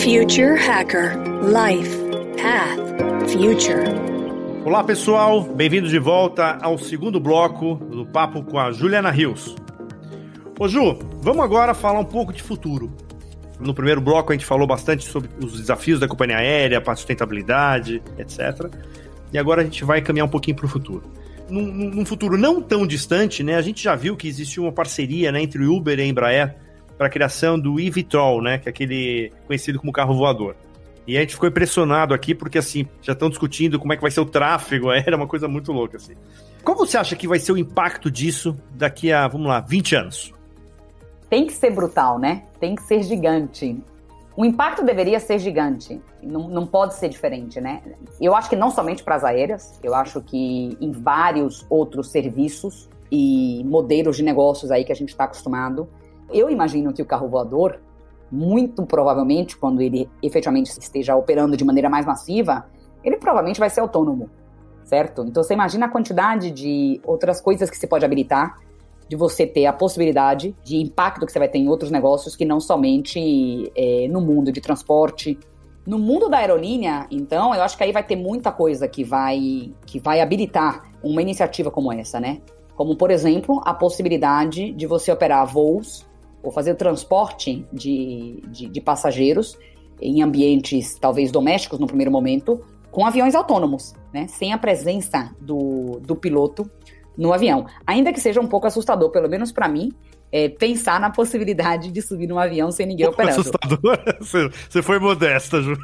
Future Hacker Life Path Future. Olá pessoal, bem-vindos de volta ao segundo bloco do papo com a Juliana Rios. Ô Ju, vamos agora falar um pouco de futuro. No primeiro bloco a gente falou bastante sobre os desafios da companhia aérea, para a sustentabilidade, etc. E agora a gente vai caminhar um pouquinho para o futuro. Num futuro não tão distante, né, a gente já viu que existiu uma parceria, né, entre o Uber e a Embraer para a criação do eVTOL, né, que é aquele conhecido como carro voador. E a gente ficou impressionado aqui porque, assim, já estão discutindo como é que vai ser o tráfego aéreo, uma coisa muito louca, assim. Qual você acha que vai ser o impacto disso daqui a, 20 anos? Tem que ser brutal, né? Tem que ser gigante. O impacto deveria ser gigante. Não pode ser diferente, né? Eu acho que não somente para as aéreas, eu acho que em vários outros serviços e modelos de negócios aí que a gente está acostumado. Eu imagino que o carro voador, muito provavelmente, quando ele efetivamente esteja operando de maneira mais massiva, ele provavelmente vai ser autônomo, certo? Então você imagina a quantidade de outras coisas que você pode habilitar, de você ter a possibilidade de impacto que você vai ter em outros negócios que não somente no mundo de transporte. No mundo da aerolínea, então, eu acho que aí vai ter muita coisa que vai habilitar uma iniciativa como essa, né? Como, por exemplo, a possibilidade de você operar voos ou fazer o transporte de passageiros em ambientes, talvez, domésticos no primeiro momento, com aviões autônomos, né? Sem a presença do piloto no avião. Ainda que seja um pouco assustador, pelo menos para mim, pensar na possibilidade de subir num avião sem ninguém operando. Assustador? Você foi modesta, Ju.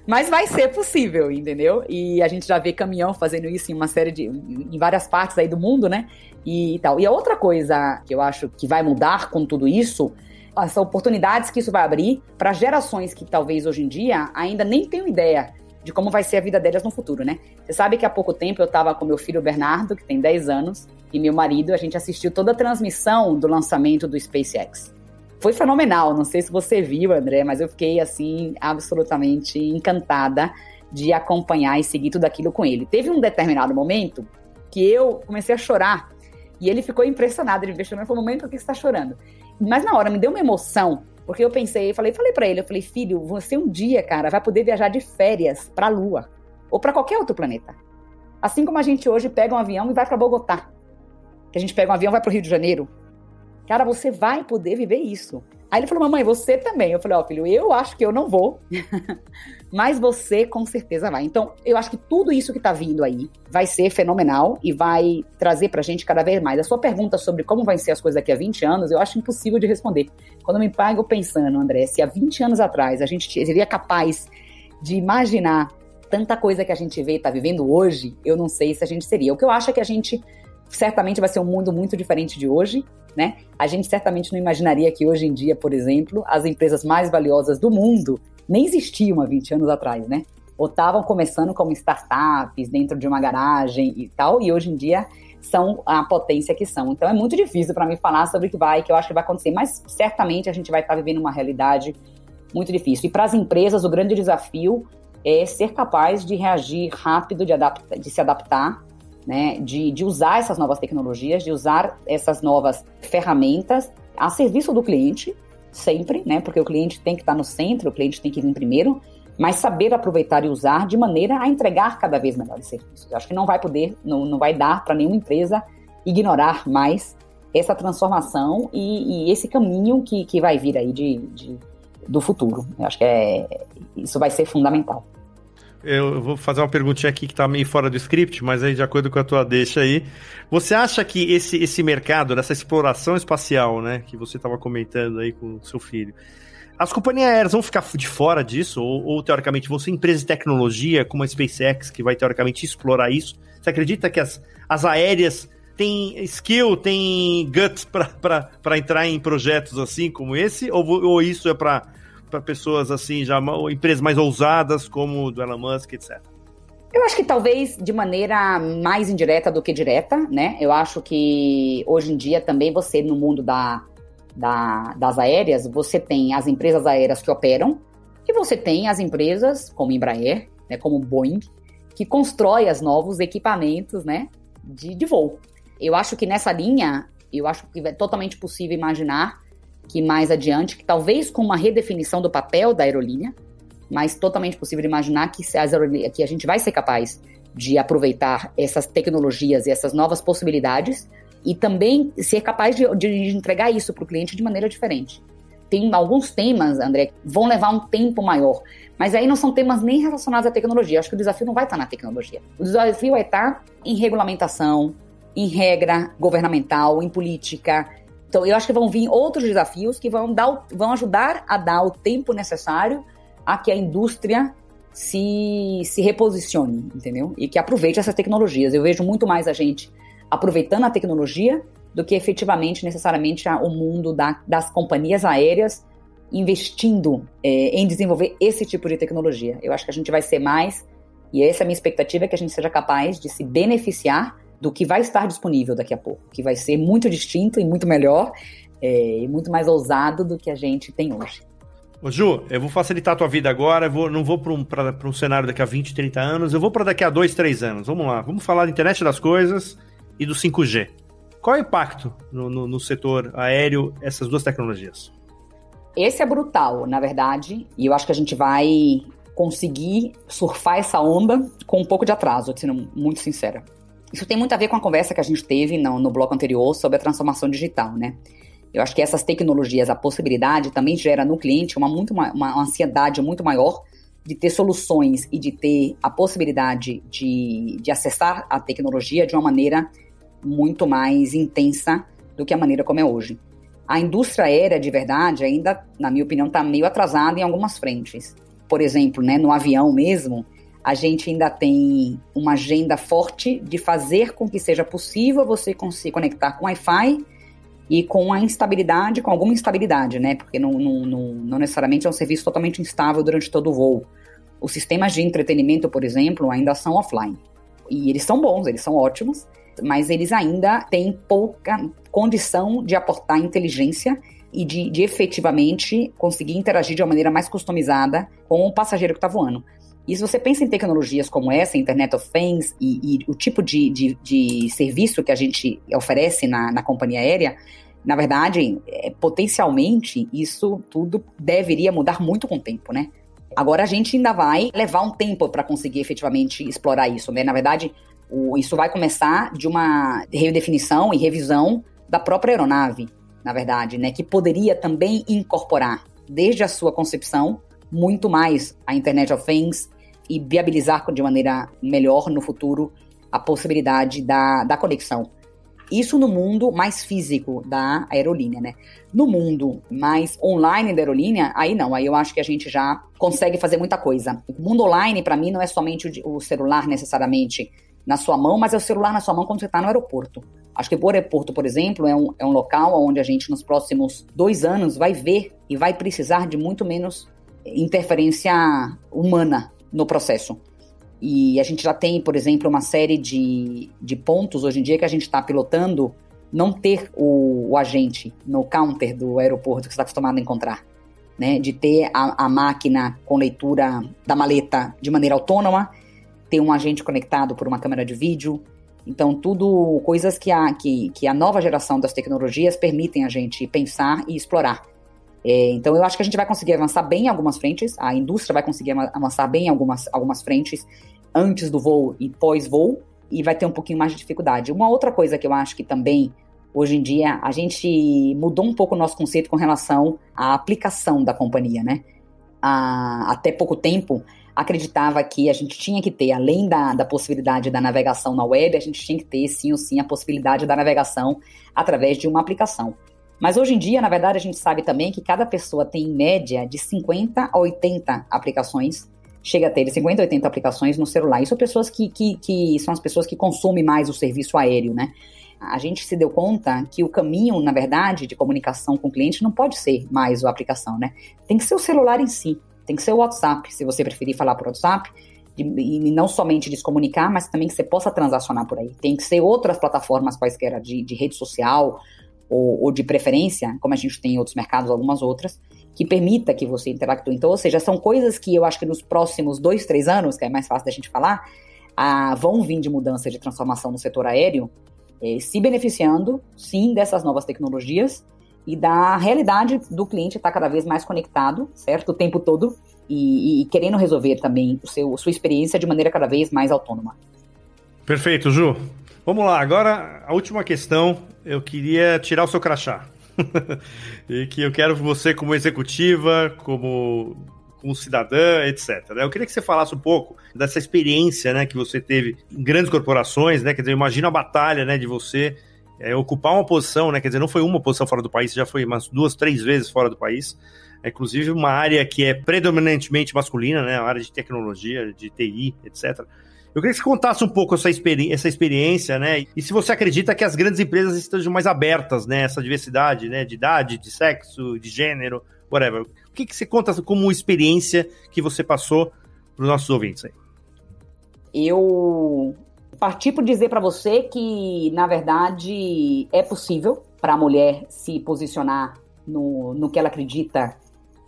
Mas vai ser possível, entendeu? E a gente já vê caminhão fazendo isso em várias partes aí do mundo, né? E tal. E a outra coisa que eu acho que vai mudar com tudo isso, as oportunidades que isso vai abrir para gerações que talvez hoje em dia ainda nem tenham ideia de como vai ser a vida delas no futuro, né? Você sabe que há pouco tempo eu estava com meu filho Bernardo, que tem 10 anos, e meu marido, a gente assistiu toda a transmissão do lançamento do SpaceX. Foi fenomenal, não sei se você viu, André, mas eu fiquei, assim, absolutamente encantada de acompanhar e seguir tudo aquilo com ele. Teve um determinado momento que eu comecei a chorar, e ele ficou impressionado, ele me questionou, falou, momento por que você está chorando? Mas na hora me deu uma emoção, porque eu pensei, falei pra ele, filho, você um dia, cara, vai poder viajar de férias pra Lua, ou pra qualquer outro planeta. Assim como a gente hoje pega um avião e vai pra Bogotá, que a gente pega um avião e vai pro Rio de Janeiro. Cara, você vai poder viver isso. Aí ele falou, mamãe, você também. Eu falei, filho, eu acho que eu não vou, mas você com certeza vai. Então, eu acho que tudo isso que tá vindo aí vai ser fenomenal e vai trazer pra gente cada vez mais. A sua pergunta sobre como vai ser as coisas daqui a 20 anos, eu acho impossível de responder. Quando eu me pego pensando, André, se há 20 anos atrás a gente seria capaz de imaginar tanta coisa que a gente vê e tá vivendo hoje, eu não sei se a gente seria. O que eu acho é que a gente certamente vai ser um mundo muito diferente de hoje, né? A gente certamente não imaginaria que hoje em dia, por exemplo, as empresas mais valiosas do mundo nem existiam há 20 anos atrás, né? Ou estavam começando como startups dentro de uma garagem e tal, e hoje em dia são a potência que são. Então é muito difícil para mim falar sobre o que eu acho que vai acontecer, mas certamente a gente vai estar vivendo uma realidade muito difícil. E para as empresas, o grande desafio é ser capaz de reagir rápido, de se adaptar, né, de usar essas novas tecnologias, de usar essas novas ferramentas a serviço do cliente, sempre, né, porque o cliente tem que estar no centro, o cliente tem que vir primeiro, mas saber aproveitar e usar de maneira a entregar cada vez melhores serviços. Eu acho que não vai dar para nenhuma empresa ignorar mais essa transformação e esse caminho que vai vir aí do futuro. Eu acho que isso vai ser fundamental. Eu vou fazer uma perguntinha aqui que tá meio fora do script, mas aí de acordo com a tua deixa aí. Você acha que esse mercado, dessa exploração espacial, né, que você estava comentando aí com o seu filho, as companhias aéreas vão ficar de fora disso? Ou teoricamente, vão ser empresas de tecnologia, como a SpaceX, que vai teoricamente explorar isso? Você acredita que as aéreas têm skill, têm guts para entrar em projetos assim como esse? Ou isso é para pessoas assim, já empresas mais ousadas como do Elon Musk, etc? Eu acho que talvez de maneira mais indireta do que direta, né? Eu acho que hoje em dia também você, no mundo das aéreas, você tem as empresas aéreas que operam e você tem as empresas como Embraer, né, como Boeing, que constrói os novos equipamentos, né, de voo. Eu acho que nessa linha, eu acho que é totalmente possível imaginar que mais adiante, que talvez com uma redefinição do papel da aerolínea, mas totalmente possível de imaginar que a gente vai ser capaz de aproveitar essas tecnologias e essas novas possibilidades e também ser capaz de entregar isso para o cliente de maneira diferente. Tem alguns temas, André, que vão levar um tempo maior, mas aí não são temas nem relacionados à tecnologia. Acho que o desafio não vai estar na tecnologia. O desafio vai estar em regulamentação, em regra governamental, em política. Então, eu acho que vão vir outros desafios que vão ajudar a dar o tempo necessário a que a indústria se reposicione, entendeu? E que aproveite essas tecnologias. Eu vejo muito mais a gente aproveitando a tecnologia do que efetivamente, necessariamente, o mundo das companhias aéreas investindo em desenvolver esse tipo de tecnologia. Eu acho que a gente vai ser mais, e essa é a minha expectativa, que a gente seja capaz de se beneficiar do que vai estar disponível daqui a pouco, que vai ser muito distinto e muito melhor e muito mais ousado do que a gente tem hoje. Ô Ju, eu vou facilitar a tua vida agora, não vou para um cenário daqui a 20, 30 anos, eu vou para daqui a 2, 3 anos. Vamos lá, vamos falar da internet das coisas e do 5G. Qual é o impacto no setor aéreo, essas duas tecnologias? Esse é brutal, na verdade, e eu acho que a gente vai conseguir surfar essa onda com um pouco de atraso, sendo muito sincera. Isso tem muito a ver com a conversa que a gente teve no bloco anterior sobre a transformação digital, né? Eu acho que essas tecnologias, a possibilidade também gera no cliente uma ansiedade muito maior de ter soluções e de ter a possibilidade de acessar a tecnologia de uma maneira muito mais intensa do que a maneira como é hoje. A indústria aérea, de verdade, ainda, na minha opinião, está meio atrasada em algumas frentes. Por exemplo, né, no avião mesmo, a gente ainda tem uma agenda forte de fazer com que seja possível você se conectar com Wi-Fi e com a instabilidade, com alguma instabilidade, né? Porque não necessariamente é um serviço totalmente instável durante todo o voo. Os sistemas de entretenimento, por exemplo, ainda são offline. E eles são bons, eles são ótimos, mas eles ainda têm pouca condição de aportar inteligência e de efetivamente conseguir interagir de uma maneira mais customizada com o passageiro que está voando. E se você pensa em tecnologias como essa, Internet of Things, e o tipo de serviço que a gente oferece na companhia aérea, na verdade, potencialmente, isso tudo deveria mudar muito com o tempo, né? Agora, a gente ainda vai levar um tempo para conseguir efetivamente explorar isso, né? Na verdade, isso vai começar de uma redefinição e revisão da própria aeronave, na verdade, né? Que poderia também incorporar, desde a sua concepção, muito mais a Internet of Things e viabilizar de maneira melhor no futuro a possibilidade da conexão. Isso no mundo mais físico da aerolínea, né? No mundo mais online da aerolínea, aí não, aí eu acho que a gente já consegue fazer muita coisa. O mundo online, para mim, não é somente o celular necessariamente na sua mão, mas é o celular na sua mão quando você está no aeroporto. Acho que o aeroporto, por exemplo, é um local onde a gente, nos próximos 2 anos, vai ver e vai precisar de muito menos interferência humana no processo. E a gente já tem, por exemplo, uma série de pontos hoje em dia que a gente está pilotando não ter o agente no counter do aeroporto que você está acostumado a encontrar, né? De ter a máquina com leitura da maleta de maneira autônoma, ter um agente conectado por uma câmera de vídeo. Então, tudo coisas que a nova geração das tecnologias permitem a gente pensar e explorar. Então, eu acho que a gente vai conseguir avançar bem em algumas frentes, a indústria vai conseguir avançar bem em algumas frentes antes do voo e pós-voo, e vai ter um pouquinho mais de dificuldade. Uma outra coisa que eu acho que também, hoje em dia, a gente mudou um pouco o nosso conceito com relação à aplicação da companhia, né? Até pouco tempo, acreditava que a gente tinha que ter, além da possibilidade da navegação na web, a gente tinha que ter, sim ou sim, a possibilidade da navegação através de uma aplicação. Mas hoje em dia, na verdade, a gente sabe também que cada pessoa tem, em média, de 50 a 80 aplicações, chega a ter de 50 a 80 aplicações no celular. Isso são pessoas que são as pessoas que consomem mais o serviço aéreo, né? A gente se deu conta que o caminho, na verdade, de comunicação com o cliente não pode ser mais a aplicação, né? Tem que ser o celular em si, tem que ser o WhatsApp, se você preferir falar por WhatsApp, e não somente de se comunicar, mas também que você possa transacionar por aí. Tem que ser outras plataformas quaisquer de rede social, ou de preferência, como a gente tem em outros mercados, algumas outras, que permita que você interactue. Então, ou seja, são coisas que eu acho que nos próximos 2, 3 anos, que é mais fácil da gente falar, vão vir de mudança, de transformação no setor aéreo, se beneficiando, sim, dessas novas tecnologias e da realidade do cliente estar cada vez mais conectado, certo? O tempo todo, e querendo resolver também sua experiência de maneira cada vez mais autônoma. Perfeito, Ju. Vamos lá, agora a última questão, eu queria tirar o seu crachá. E que eu quero você como executiva, como cidadã, etc. Eu queria que você falasse um pouco dessa experiência, né, que você teve em grandes corporações, né, quer dizer, imagina a batalha, né, de você ocupar uma posição, né, quer dizer, não foi uma posição fora do país, já foi umas 2, 3 vezes fora do país, inclusive uma área que é predominantemente masculina, né, a área de tecnologia, de TI, etc. Eu queria que você contasse um pouco essa experiência, né? E se você acredita que as grandes empresas estejam mais abertas, né? Essa diversidade, né? De idade, de sexo, de gênero, whatever. O que você conta como experiência que você passou para os nossos ouvintes aí? Eu parti por dizer para você que, na verdade, é possível para a mulher se posicionar no que ela acredita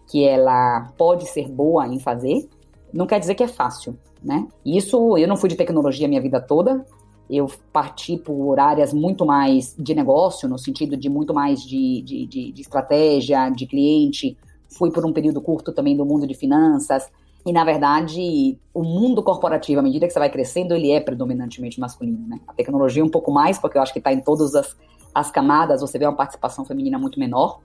que ela pode ser boa em fazer. Não quer dizer que é fácil, né? Isso, eu não fui de tecnologia a minha vida toda, eu parti por áreas muito mais de negócio, no sentido de muito mais de estratégia, de cliente, fui por um período curto também do mundo de finanças, e na verdade, o mundo corporativo, à medida que você vai crescendo, ele é predominantemente masculino, né? A tecnologia um pouco mais, porque eu acho que está em todas as camadas, você vê uma participação feminina muito menor,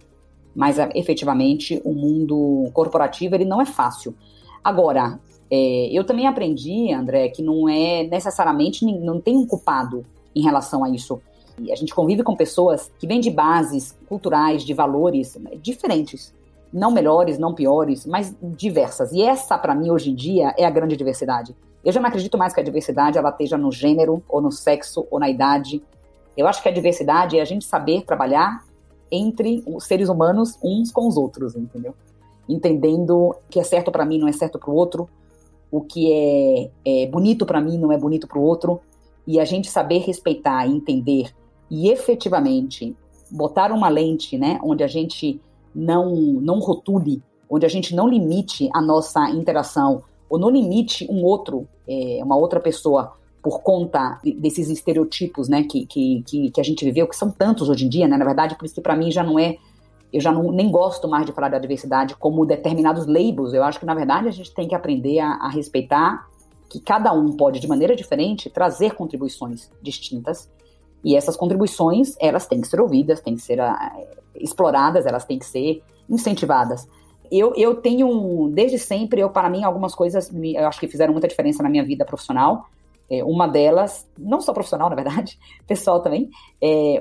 mas efetivamente o mundo corporativo, ele não é fácil. Agora, eu também aprendi, André, que não é necessariamente, não tem um culpado em relação a isso. E a gente convive com pessoas que vêm de bases culturais, de valores diferentes. Não melhores, não piores, mas diversas. E essa, para mim, hoje em dia, é a grande diversidade. Eu já não acredito mais que a diversidade ela esteja no gênero, ou no sexo, ou na idade. Eu acho que a diversidade é a gente saber trabalhar entre os seres humanos uns com os outros, entendeu? Entendendo o que é certo para mim não é certo para o outro, o que é bonito para mim não é bonito para o outro, e a gente saber respeitar, entender e efetivamente botar uma lente, né, onde a gente não rotule, onde a gente não limite a nossa interação, ou não limite uma outra pessoa por conta desses estereotipos, né, que a gente viveu, que são tantos hoje em dia, né, na verdade, por isso que para mim eu já nem gosto mais de falar da diversidade como determinados labels. Eu acho que, na verdade, a gente tem que aprender a respeitar que cada um pode, de maneira diferente, trazer contribuições distintas. E essas contribuições, elas têm que ser ouvidas, têm que ser exploradas, elas têm que ser incentivadas. Eu tenho, desde sempre, para mim, algumas coisas, eu acho que fizeram muita diferença na minha vida profissional. Uma delas, não só profissional, na verdade, pessoal também,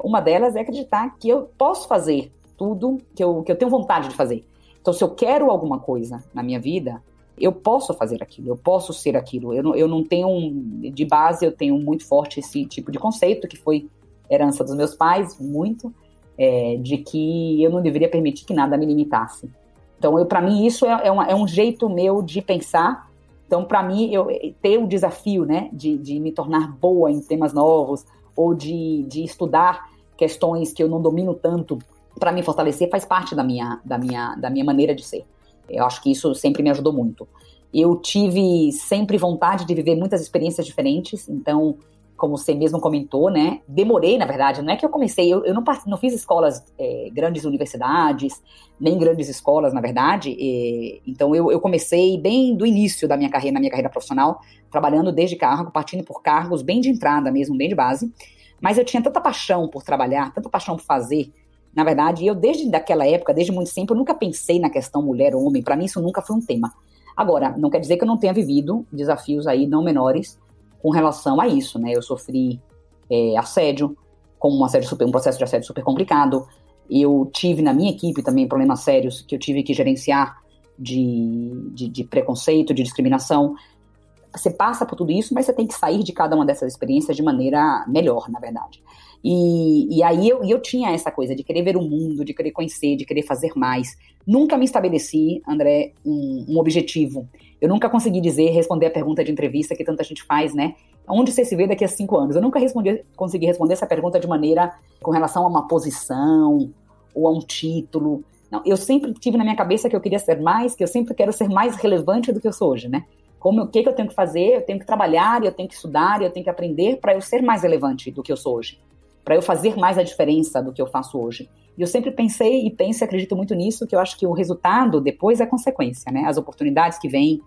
uma delas é acreditar que eu posso fazer tudo que eu tenho vontade de fazer. Então, se eu quero alguma coisa na minha vida, eu posso fazer aquilo, eu posso ser aquilo. Eu não tenho, de base, eu tenho muito forte esse tipo de conceito, que foi herança dos meus pais, muito, de que eu não deveria permitir que nada me limitasse. Então, para mim, isso é um jeito meu de pensar. Então, para mim, eu ter o desafio, né, de me tornar boa em temas novos, ou de estudar questões que eu não domino tanto, para me fortalecer, faz parte da minha maneira de ser. Eu acho que isso sempre me ajudou muito. Eu tive sempre vontade de viver muitas experiências diferentes, então, como você mesmo comentou, né, demorei, na verdade, não é que eu comecei, eu não fiz escolas, grandes universidades, nem grandes escolas, na verdade, então eu comecei bem do início da minha carreira, na minha carreira profissional, trabalhando desde cargo, partindo por cargos bem de entrada mesmo, bem de base, mas eu tinha tanta paixão por trabalhar, tanta paixão por fazer. Na verdade, eu desde daquela época, desde muito tempo, eu nunca pensei na questão mulher ou homem. Para mim, isso nunca foi um tema. Agora, não quer dizer que eu não tenha vivido desafios aí não menores com relação a isso, né? Eu sofri assédio, um processo de assédio super complicado. Eu tive na minha equipe também problemas sérios que eu tive que gerenciar de preconceito, de discriminação. Você passa por tudo isso, mas você tem que sair de cada uma dessas experiências de maneira melhor, na verdade. E aí eu tinha essa coisa de querer ver o mundo, de querer conhecer, de querer fazer mais. Nunca me estabeleci, André, um objetivo. Eu nunca consegui responder a pergunta de entrevista que tanta gente faz, né? Onde você se vê daqui a 5 anos? Eu nunca consegui responder essa pergunta de maneira com relação a uma posição ou a um título. Não, eu sempre tive na minha cabeça que eu queria ser mais, que eu sempre quero ser mais relevante do que eu sou hoje, né? O que eu tenho que fazer? Eu tenho que trabalhar, eu tenho que estudar, eu tenho que aprender para eu ser mais relevante do que eu sou hoje. para eu fazer mais a diferença do que eu faço hoje. E eu sempre pensei e penso e acredito muito nisso, que eu acho que o resultado depois é consequência, né? As oportunidades que vêm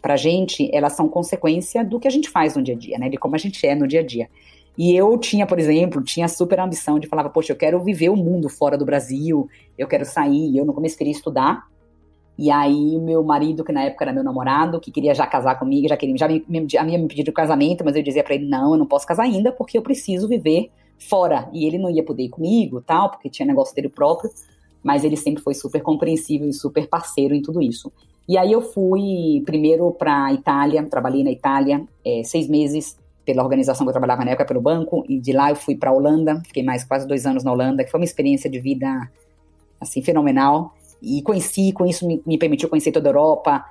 pra gente, elas são consequência do que a gente faz no dia a dia, né? De como a gente é no dia a dia. E eu tinha, por exemplo, super ambição de falar, poxa, eu quero viver o mundo fora do Brasil, eu quero sair, eu no começo queria estudar. E aí o meu marido, que na época era meu namorado, que queria já casar comigo, já me pedido casamento, mas eu dizia pra ele, não, eu não posso casar ainda, porque eu preciso viver fora. E ele não ia poder ir comigo, tal, porque tinha negócio dele próprio, mas ele sempre foi super compreensível e super parceiro em tudo isso. E aí eu fui primeiro pra Itália, trabalhei na Itália 6 meses, pela organização que eu trabalhava na época, pelo banco, e de lá eu fui pra Holanda, fiquei mais quase 2 anos na Holanda, que foi uma experiência de vida, assim, fenomenal. E com isso me permitiu conhecer toda a Europa,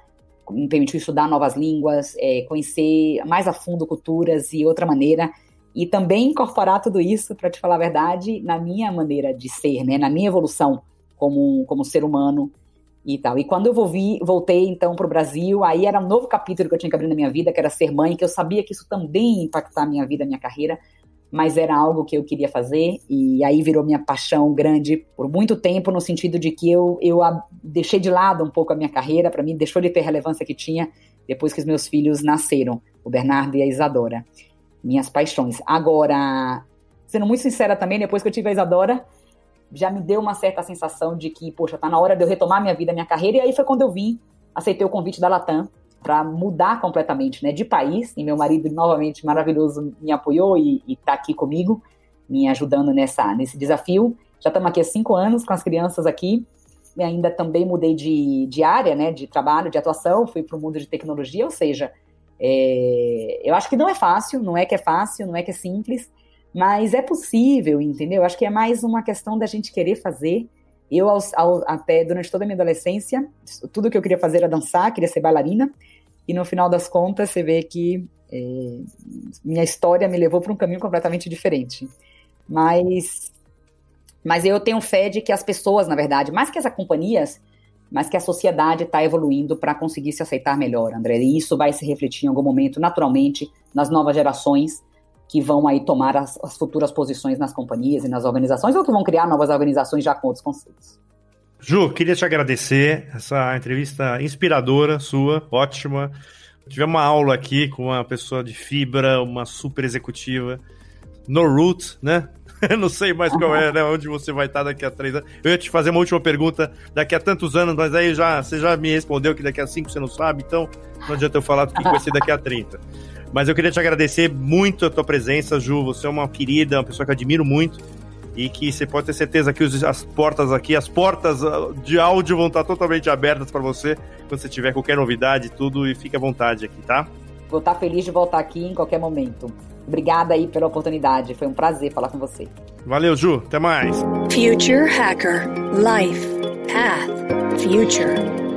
me permitiu estudar novas línguas, conhecer mais a fundo culturas e outra maneira, e também incorporar tudo isso, para te falar a verdade, na minha maneira de ser, né, na minha evolução como ser humano e tal. E quando eu voltei então para o Brasil, aí era um novo capítulo que eu tinha que abrir na minha vida, que era ser mãe, que eu sabia que isso também ia impactar a minha vida, a minha carreira, mas era algo que eu queria fazer, e aí virou minha paixão grande por muito tempo, no sentido de que eu deixei de lado um pouco a minha carreira, para mim deixou de ter a relevância que tinha depois que os meus filhos nasceram, o Bernardo e a Isadora, minhas paixões. Agora, sendo muito sincera também, depois que eu tive a Isadora, já me deu uma certa sensação de que, poxa, tá na hora de eu retomar minha vida, minha carreira, e aí foi quando eu aceitei o convite da Latam, para mudar completamente, né, de país, e meu marido, novamente, maravilhoso, me apoiou e tá aqui comigo, me ajudando nesse desafio. Já estamos aqui há 5 anos com as crianças aqui, e ainda também mudei de área, né, de trabalho, de atuação, fui para o mundo de tecnologia, ou seja, eu acho que não é fácil, não é que é simples, mas é possível, entendeu? Acho que é mais uma questão da gente querer fazer. Eu, até durante toda a minha adolescência, tudo que eu queria fazer era dançar, queria ser bailarina, e no final das contas você vê que minha história me levou para um caminho completamente diferente. Mas eu tenho fé de que as pessoas, na verdade, mais que as companhias, mas que a sociedade está evoluindo para conseguir se aceitar melhor, André. E isso vai se refletir em algum momento, naturalmente, nas novas gerações, que vão aí tomar as futuras posições nas companhias e nas organizações, ou que vão criar novas organizações já com outros conceitos. Ju, queria te agradecer, essa entrevista inspiradora sua, ótima. Tivemos uma aula aqui com uma pessoa de fibra, uma super executiva, no root, né? Não sei mais qual é, né? Onde você vai estar daqui a 3 anos. Eu ia te fazer uma última pergunta daqui a tantos anos, mas aí você já me respondeu que daqui a 5 você não sabe, então não adianta eu falar do que vai ser daqui a 30. Mas eu queria te agradecer muito a tua presença, Ju. Você é uma querida, uma pessoa que eu admiro muito, e que você pode ter certeza que as portas de áudio vão estar totalmente abertas para você, quando você tiver qualquer novidade, tudo, e fique à vontade aqui, tá? Vou estar feliz de voltar aqui em qualquer momento. Obrigada aí pela oportunidade, foi um prazer falar com você. Valeu, Ju, até mais. Future Hacker. Life. Path. Future.